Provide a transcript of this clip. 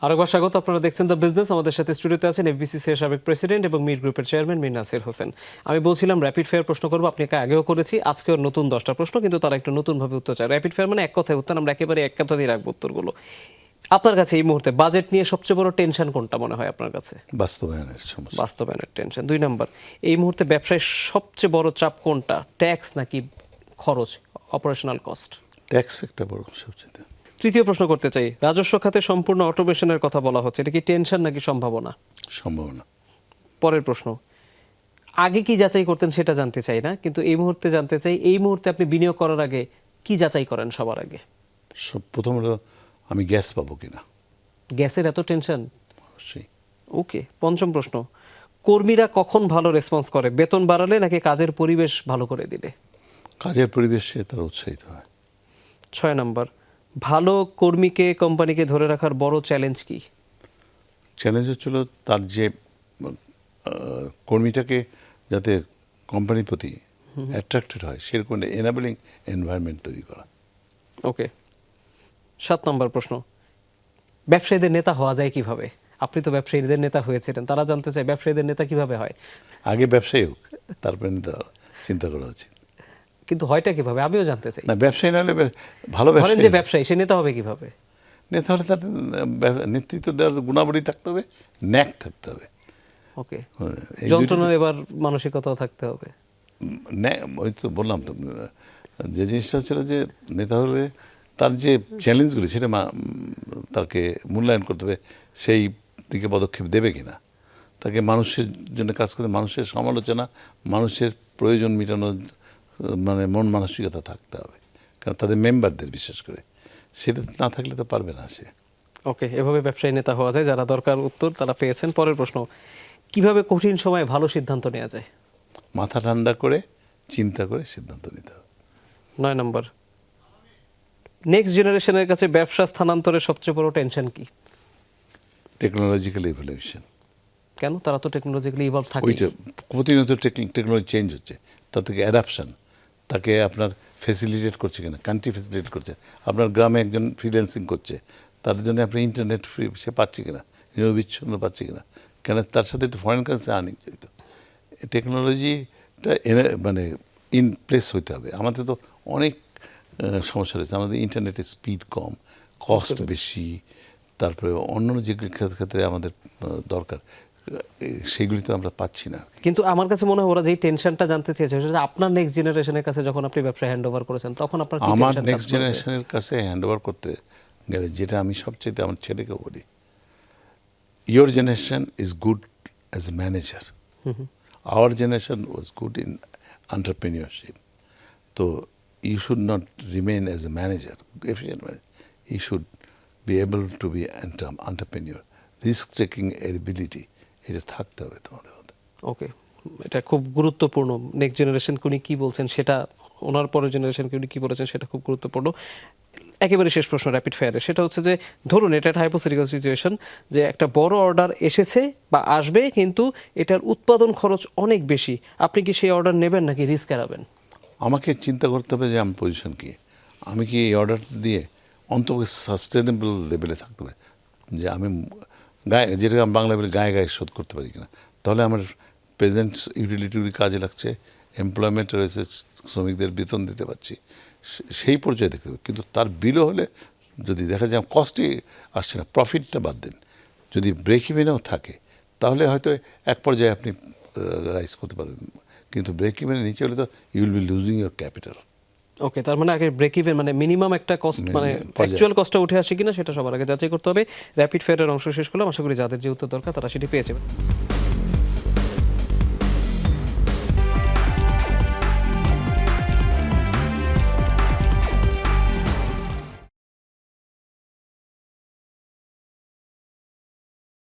আরেকবার স্বাগত। আপনারা দেখছেন দ্য বিজনেস। আমাদের সাথে স্টুডিওতে আছেন এফবিসিসি এর সাবেক প্রেসিডেন্ট এবং মির গ্রুপের চেয়ারম্যান মীর নাসির হোসেন। আমি বলছিলাম র্যাপিড ফায়ার প্রশ্ন করবো, আপনাকে আগেও করেছি, আজকেও নতুন 10টা প্রশ্ন, কিন্তু তারা একটু নতুনভাবে উত্তর চায়। র্যাপিড ফায়ার মানে এক কথায় উত্তর, আমরা একেবারে এক কথাতেই রাখবো উত্তরগুলো। আপনার কাছে এই মুহূর্তে বাজেট নিয়ে সবচেয়ে বড় টেনশন কোনটা মনে হয় আপনার কাছে? বাস্তবায়নের সমস্যা। বাস্তবায়নের টেনশন। 2 নাম্বার, এই মুহূর্তে ব্যবসায় সবচেয়ে বড় চাপ কোনটা? ট্যাক্স নাকি খরচ, অপারেশনাল কস্ট? ট্যাক্স একটা বড় সবচেয়ে। তৃতীয় প্রশ্ন করতে চাই, রাজস্ব খাতে সম্পূর্ণ অটোমেশনের কথা বলা হচ্ছে, এটা কি টেনশন নাকি সম্ভাবনা? সম্ভাবনা। পরের প্রশ্ন, আগে কি যাচাই করতেন সেটা জানতে চাই না, কিন্তু এই মুহূর্তে জানতে চাই, এই মুহূর্তে আপনি বিনিয়োগ করার আগে কি যাচাই করেন সবার আগে? প্রথম হলো আমি গ্যাস পাবো কিনা। গ্যাসের এত টেনশন? অবশ্যই। ওকে। পঞ্চম প্রশ্ন, কর্মীরা কখন ভালো রেসপন্স করে, বেতন বাড়ালে নাকি কাজের পরিবেশ ভালো করে দিলে? কাজের পরিবেশে তারা উৎসাহিত হয়। 6 নাম্বার, ভালো কর্মীকে কোম্পানিকে ধরে রাখার বড় চ্যালেঞ্জ কি? চ্যালেঞ্জ হচ্ছিল তার যে কর্মীটাকে যাতে কোম্পানির প্রতি অ্যাট্রাক্টেড হয় সেরকম এনাবেলিং এনভায়রনমেন্ট তৈরি করা। ওকে। 7 নম্বর প্রশ্ন, ব্যবসায়ীদের নেতা হওয়া যায় কিভাবে? আপনি তো ব্যবসায়ীদের নেতা হয়েছিলেন, তারা জানতে চায় ব্যবসায়ীদের নেতা কিভাবে হয়? আগে ব্যবসায়ী হোক, তারপরে নেতা চিন্তা করা উচিত। কিন্তু হয়টা কিভাবে আমিও জানতে চাই। না, ব্যবসায়ী না হলে ভালো ধরেন ব্যবসায়ী, যে ব্যবসায়ী, সে নেতা হবে কিভাবে? নেতা হলে তার নেতৃত্ব দেওয়ার গুণাবলী থাকতে হবে, ন্যাক থাকতে হবে। ওকে। এই যন্ত্রণার এবার মানসিকতাও থাকতে হবে। ওই তো বললাম তো, যে জিনিসটা হচ্ছিল যে নেতা হলে তার যে চ্যালেঞ্জগুলি সেটা তাকে মূল্যায়ন করতে হবে, সেই দিকে পদক্ষেপ দেবে কিনা, তাকে মানুষের জন্য কাজ করতে, মানুষের সমালোচনা, মানুষের প্রয়োজন মেটানোর মানে মন মানসিকতা থাকতে হবে, কারণ তাদের মেম্বারদের বিশেষ করে সেটা না থাকলে তো পারবে না সে। ওকে, এভাবে ব্যবসায়ী নেতা হওয়া যায়। যারা দরকার উত্তর তারা পেয়েছেন। পরের প্রশ্ন, কিভাবে কঠিন সময়ে ভালো সিদ্ধান্ত নেওয়া যায়? মাথা ঠান্ডা করে চিন্তা করে সিদ্ধান্ত নিতে হবে। 9 নম্বর, নেক্সট জেনারেশনের কাছে ব্যবসা স্থানান্তরের সবচেয়ে বড় টেনশন কি? Technological evolution. কেন? তারা তো টেকনোলজিক্যালি ইভলভ থাকে। ওইটা প্রতিনিয়ত টেকনোলজি চেঞ্জ হচ্ছে, তার থেকে অ্যাডাপশন, তাকে আপনার ফেসিলিটেট করছে কিনা, কান্ট্রি ফেসিলিটেট করছে, আপনার গ্রামে একজন ফ্রিল্যান্সিং করছে, তার জন্য আপনি ইন্টারনেট ফ্রি সে পাচ্ছে কিনা, নিরবিচ্ছিন্ন পাচ্ছে কিনা, কেন তার সাথে একটু ফরেন কারেন্সি আর্নিং জড়িত। টেকনোলজিটা মানে ইন প্লেস হইতে হবে। আমাদের তো অনেক সমস্যা রয়েছে, আমাদের ইন্টারনেটের স্পিড কম, কস্ট বেশি, তারপরে অন্যান্য যেগুলি ক্ষেত্রে আমাদের দরকার সেগুলি তো আমরা পাচ্ছি না। কিন্তু আমার কাছে মনে হয় ওরা যেই টেনশনটা জানতে চেয়েছে সেটা হচ্ছে আপনার নেক্সট জেনারেশনের কাছে যখন আপনি ব্যবসা হ্যান্ড ওভার করেছেন তখন আপনার কি আমার টেনশন? নেক্সট জেনারেশনের কাছে হ্যান্ড ওভার করতে গেলে যেটা আমি সবচেয়ে আমার ছেলেকে বলি, your generation is good as a manager, our generation was good in entrepreneurship. তো you should not remain as a manager, efficient manager, you should be able to be entrepreneur, risk taking ability, এটা থাকতে হবে তোমাদের মধ্যে। ওকে, এটা খুব গুরুত্বপূর্ণ। Next generation উনি কি বলছেন সেটা, ওনার পরের জেনারেশনকে উনি কি বলেছেন সেটা খুব গুরুত্বপূর্ণ। একেবারে শেষ প্রশ্ন র্যাপিড ফায়ারে, সেটা হচ্ছে যে ধরুন এটা একটা হাইপোথেটিক্যাল সিচুয়েশন, যে একটা বড় অর্ডার এসেছে বা আসবে, কিন্তু এটার উৎপাদন খরচ অনেক বেশি, আপনি কি সেই অর্ডার নেবেন নাকি রিস্ক এড়াবেন? আমাকে চিন্তা করতে হবে যে আমার পজিশন কী, আমি কি এই অর্ডার দিয়ে অন্তত সাস্টেনেবল লেভেলে থাকতে হবে, যে আমি যেটা বাংলা বলে গায়ে গায়ে শোধ করতে পারি কিনা, তাহলে আমার প্রেজেন্ট ইউটিলিটি কাজে লাগছে, এমপ্লয়মেন্ট রয়েছে, শ্রমিকদের বেতন দিতে পারছি, সেই পর্যায়ে দেখতে হবে। কিন্তু তার বিলও হলে যদি দেখা যায় কস্টই আসছে না, প্রফিটটা বাদ দেন, যদি ব্রেক ইভেনও থাকে তাহলে হয়তো এক পর্যায়ে আপনি রাইজ করতে পারবেন, কিন্তু ব্রেক ইভেনের নিচে হলে তো you will be losing your capital. Okay, তার মানে আগে ব্রেক ইভেন মানে মিনিমাম একটা কস্ট, মানে অ্যাকচুয়াল কস্টটা উঠে আসে কিনা সেটা সবার আগে যাচাই করতে হবে। র্যাপিড ফায়ারের অংশ শেষ করলাম, আশা করি যাদের যে উত্তর দরকার তারা সেটি পেয়েছে।